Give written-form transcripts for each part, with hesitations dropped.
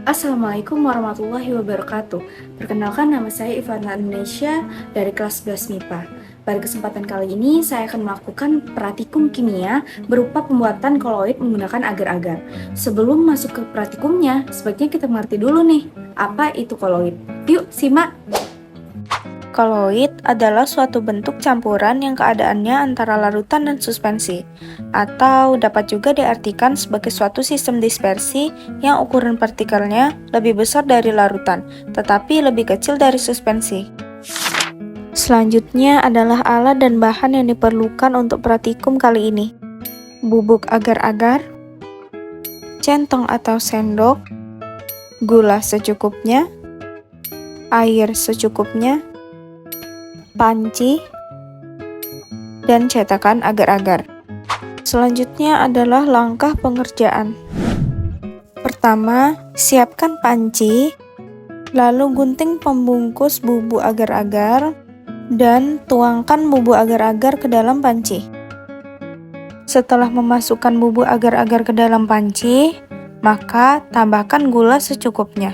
Assalamualaikum warahmatullahi wabarakatuh. Perkenalkan, nama saya Ivana Indonesia dari kelas 11 MIPA. Pada kesempatan kali ini, saya akan melakukan praktikum kimia berupa pembuatan koloid menggunakan agar-agar. Sebelum masuk ke praktikumnya, sebaiknya kita mengerti dulu nih, apa itu koloid. Yuk, simak! Koloid adalah suatu bentuk campuran yang keadaannya antara larutan dan suspensi, atau dapat juga diartikan sebagai suatu sistem dispersi yang ukuran partikelnya lebih besar dari larutan, tetapi lebih kecil dari suspensi. Selanjutnya adalah alat dan bahan yang diperlukan untuk praktikum kali ini. Bubuk agar-agar, centong atau sendok, gula secukupnya, air secukupnya, panci, dan cetakan agar-agar. Selanjutnya adalah langkah pengerjaan. Pertama, siapkan panci, lalu gunting pembungkus bubuk agar-agar, dan tuangkan bubuk agar-agar ke dalam panci. Setelah memasukkan bubuk agar-agar ke dalam panci, maka tambahkan gula secukupnya.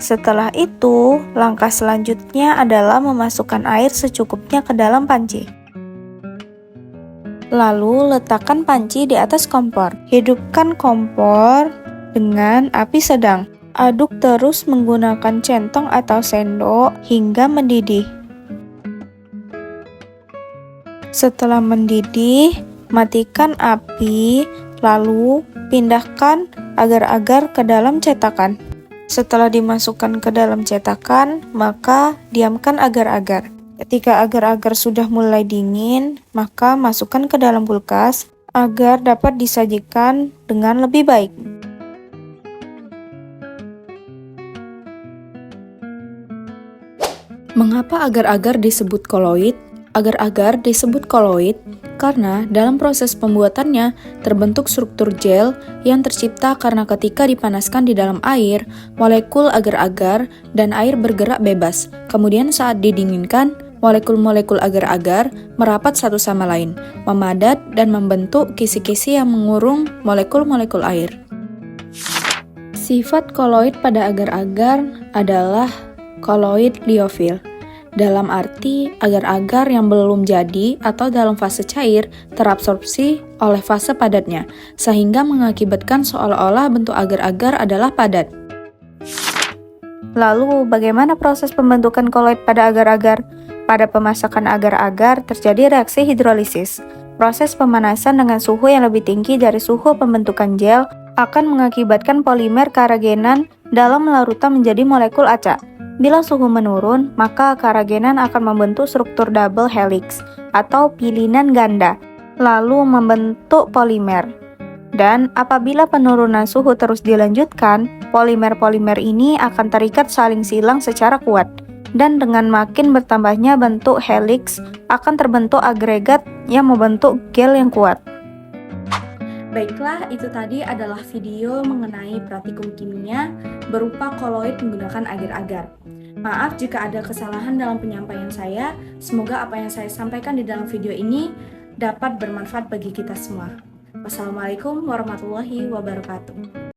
Setelah itu, langkah selanjutnya adalah memasukkan air secukupnya ke dalam panci. Lalu, letakkan panci di atas kompor. Hidupkan kompor dengan api sedang. Aduk terus menggunakan centong atau sendok hingga mendidih. Setelah mendidih, matikan api, lalu pindahkan agar-agar ke dalam cetakan. Setelah dimasukkan ke dalam cetakan, maka diamkan agar-agar. Ketika agar-agar sudah mulai dingin, maka masukkan ke dalam kulkas agar dapat disajikan dengan lebih baik. Mengapa agar-agar disebut koloid? Agar-agar disebut koloid karena dalam proses pembuatannya terbentuk struktur gel yang tercipta karena ketika dipanaskan di dalam air, molekul agar-agar dan air bergerak bebas. Kemudian saat didinginkan, molekul-molekul agar-agar merapat satu sama lain, memadat dan membentuk kisi-kisi yang mengurung molekul-molekul air. Sifat koloid pada agar-agar adalah koloid liofil. Dalam arti, agar-agar yang belum jadi atau dalam fase cair terabsorpsi oleh fase padatnya, sehingga mengakibatkan seolah-olah bentuk agar-agar adalah padat. Lalu, bagaimana proses pembentukan koloid pada agar-agar? Pada pemasakan agar-agar terjadi reaksi hidrolisis. Proses pemanasan dengan suhu yang lebih tinggi dari suhu pembentukan gel akan mengakibatkan polimer karagenan dalam larutan menjadi molekul acak. Bila suhu menurun, maka karagenan akan membentuk struktur double helix atau pilinan ganda, lalu membentuk polimer. Dan apabila penurunan suhu terus dilanjutkan, polimer-polimer ini akan terikat saling silang secara kuat. Dan dengan makin bertambahnya bentuk helix, akan terbentuk agregat yang membentuk gel yang kuat. Baiklah, itu tadi adalah video mengenai praktikum kimia berupa koloid menggunakan agar-agar. Maaf jika ada kesalahan dalam penyampaian saya. Semoga apa yang saya sampaikan di dalam video ini dapat bermanfaat bagi kita semua. Wassalamualaikum warahmatullahi wabarakatuh.